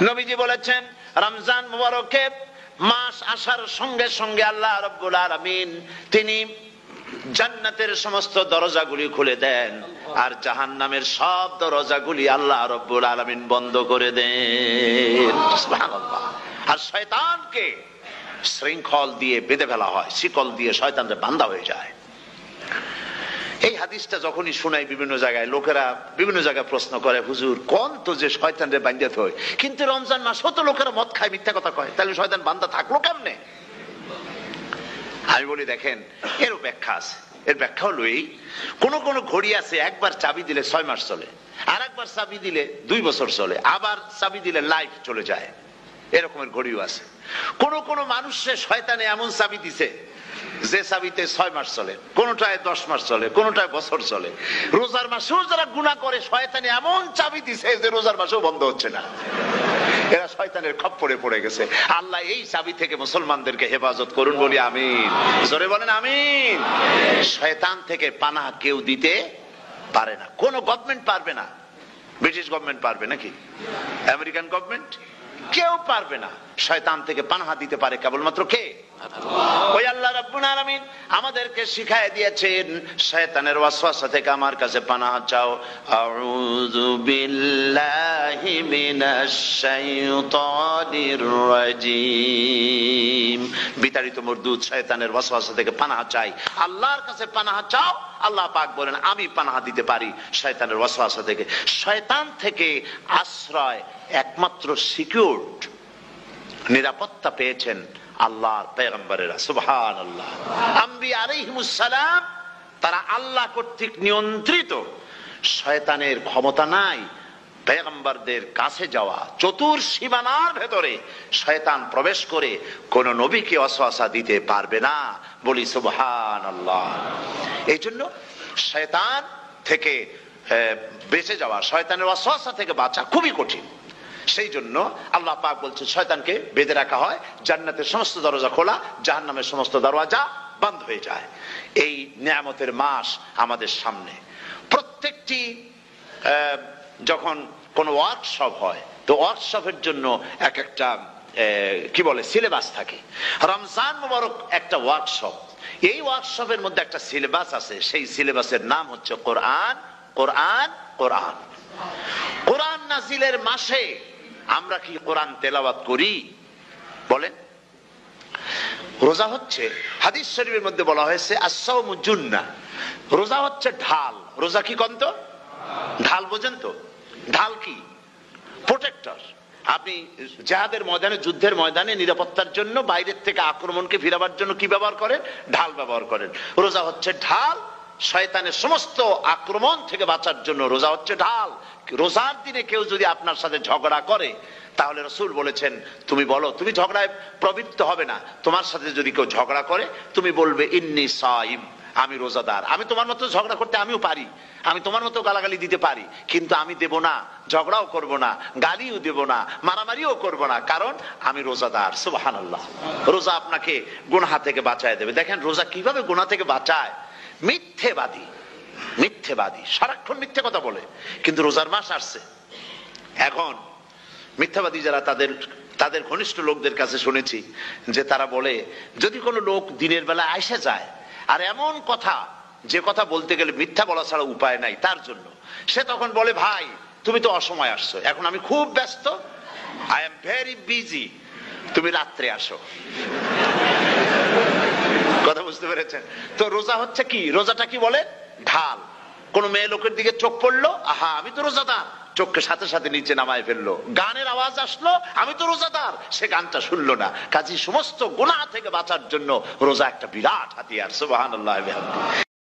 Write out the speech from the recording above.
নবীজি বলেছেন রমজান মুবারকে মাস আসার সঙ্গে সঙ্গে আল্লাহ রাব্বুল আলামিন তিনি জান্নাতের সমস্ত দরজাগুলি খুলে দেন আর জাহান্নামের সব দরজাগুলি আল্লাহ রাব্বুল আলামিন বন্ধ করে দেন। সুবহানাল্লাহ। আর শয়তানকে শৃঙ্খল দিয়ে বেঁধে ফেলা হয়, শিকল দিয়ে শয়তানরা বাঁধা হয়ে যায়। এই হাদিসটা যখনই শোনাই বিভিন্ন জায়গায় লোকেরা বিভিন্ন জায়গায় প্রশ্ন করে, হুজুর কোন তো যে শয়তানরে বাঁধতে হয়, কিন্তু রমজান মাসও তো লোকেরা মদ খায়, মিথ্যা কথা কয়, তাহলে শয়তান বাঁধা থাকলো কেমনে? আমি বলি দেখেন এরও ব্যাখ্যা আছে। এর ব্যাখ্যা হলো এই, কোন কোন ঘড়ি আছে একবার চাবি দিলে 6 মাস চলে, আর একবার চাবি দিলে 2 বছর চলে, আবার চাবি দিলে লাইফ চলে যায়, এরকমের ঘড়িও আছে। কোন কোন মানুষের শয়তানে এমন চাবি দিছে যে চাবিতে 6 মাস চলে, কোনটায় 10 মাস চলে, কোনটায় বছর চলে। রোজার মাসেও যারা গুনাহ করে শয়তানে এমন চাবি দিছে যে রোজার মাসেও বন্ধ হচ্ছে না। এরা শয়তানের খপ্পরে পড়ে গেছে। আল্লাহ এই চাবি থেকে মুসলমানদেরকে হেফাজত করুন, বলি আমিন। জোরে বলেন আমিন। শয়তান থেকে পানাহ কেউ দিতে পারে না, কোন গভর্নমেন্ট পারবে না। ব্রিটিশ গভর্নমেন্ট পারবে নাকি? American government? কেউ পারবে না। শয়তান থেকে পানাহ দিতে পারে কেবলমাত্র কে? ওই আল্লাহ রাব্বুল আলামিন আমাদেরকে শিখায় দিয়েছেন শয়তানের ওয়াসওয়াসা থেকে আমার কাছে পানাহ চাও। আউযু বিল্লাহি মিনাশ শাইতানির রাজিম। বিতাড়িত মরদুদ শয়তানের ওয়াসওয়াসা থেকে পানাহ চাই, আল্লাহর কাছে পানাহ চাও। আল্লাহ পাক বলেন আমি পানাহ দিতে পারি শয়তানের ওয়াসওয়াসা থেকে। শয়তান থেকে আশ্রয় একমাত্র সিকিউরড, নিরাপত্তা পেয়েছেন আল্লাহর পয়গম্বরেরা। সুবহানাল্লাহ। আম্বিয়া আলাইহিমুস সালাম তারা আল্লাহ কর্তৃক নিয়ন্ত্রিত, শয়তানের ক্ষমতা নাই পয়গম্বরদের কাছে যাওয়া। চতুর সীমানার ভেতরে শয়তান প্রবেশ করে কোন নবীকে ওয়াসওয়াসা দিতে পারবে না, বলি সুবহানাল্লাহ। এই জন্য শয়তান থেকে বেঁচে যাওয়া, শয়তানের ওয়াসওয়াসা থেকে বাঁচা খুবই কঠিন। সেই জন্য আল্লাহ পাক বলছে শয়তানকে বেঁধে রাখা হয়, জান্নাতের সমস্ত দরজা খোলা, জাহান্নামের সমস্ত দরজা বন্ধ হয়ে যায়। এই নিয়ামতের মাস আমাদের সামনে। প্রত্যেকটি যখন কোন ওয়ার্কশপ হয় তো ওয়ার্কশপের জন্য এক একটা কি বলে সিলেবাস থাকে। রমজান মুবারক একটা ওয়ার্কশপ। এই ওয়ার্কশপের মধ্যে একটা সিলেবাস আছে, সেই সিলেবাসের নাম হচ্ছে কোরআন। কোরআন কোরআন কোরআন নাজিলের মাসে আমরা কি কোরআন তেলাওয়াত করি? বলেন। রোজা হচ্ছে, হাদিস শরীফের মধ্যে বলা হয়েছে আস-সাওমু জুন্নাহ, রোজা হচ্ছে ঢাল। রোজা কি কন্ত? ঢাল। বোঝেন তো ঢাল কি? প্রোটেক্টর। আপনি জিহাদের ময়দানে, যুদ্ধের ময়দানে নিরাপত্তার জন্য, বাইরের থেকে আক্রমণকে ফিরাবার জন্য কি ব্যবহার করেন? ঢাল ব্যবহার করেন। রোজা হচ্ছে ঢাল। শয়তানের সমস্ত আক্রমণ থেকে বাঁচার জন্য রোজা হচ্ছে ঢাল। রোজার দিনে কেউ যদি আপনার সাথে ঝগড়া করে তাহলে রাসূল বলেছেন তুমি বলো, তুমি ঝগড়ায় প্রবৃত্ত হবে না। তোমার সাথে যদি কেউ ঝগড়া করে তুমি বলবে ইন্নী সাইম, আমি রোজাদার। আমি তোমার মতো ঝগড়া করতে আমিও পারি, আমি তোমার মতো গালাগালি দিতে পারি, কিন্তু আমি দেব না, ঝগড়াও করব না, গালিও দেব না, মারামারিও করব না, কারণ আমি রোজাদার। সুবহানাল্লাহ। রোজা আপনাকে গুনাহ থেকে বাঁচায় দেবে। দেখেন রোজা কিভাবে গুনাহ থেকে বাঁচায়। মিথ্যেবাদী, মিথ্যেবাদী সারাক্ষণ মিথ্যে কথা বলে, কিন্তু রোজার মাস আসছে। এখন মিথ্যাবাদী যারা, তাদের ঘনিষ্ঠ লোকদের কাছে শুনেছি যে তারা বলে যদি কোনো লোক দিনের বেলা আইসা যায় আর এমন কথা যে কথা বলতে গেলে মিথ্যা বলা ছাড়া উপায় নাই তার জন্য, সে তখন বলে ভাই তুমি তো অসময় আসছো, এখন আমি খুব ব্যস্ত, আই এম ভেরি বিজি, তুমি রাত্রে আসো। কথা বুঝতে পেরেছেন তো? রোজা হচ্ছে কি? রোজাটা কি বলে? ঢাল। কোন মেয়ে লোকের দিকে চোখ পড়লো, আহা আমি তো রোজাদার, চোখকে সাথে সাথে নিচে নামায় ফেললো। গানের আওয়াজ আসলো, আমি তো রোজাদার, সে গানটা শুনলো না। কাজী সমস্ত গুনাহ থেকে বাঁচার জন্য রোজা একটা বিরাট হাতিয়ার। সুবহানাল্লাহ।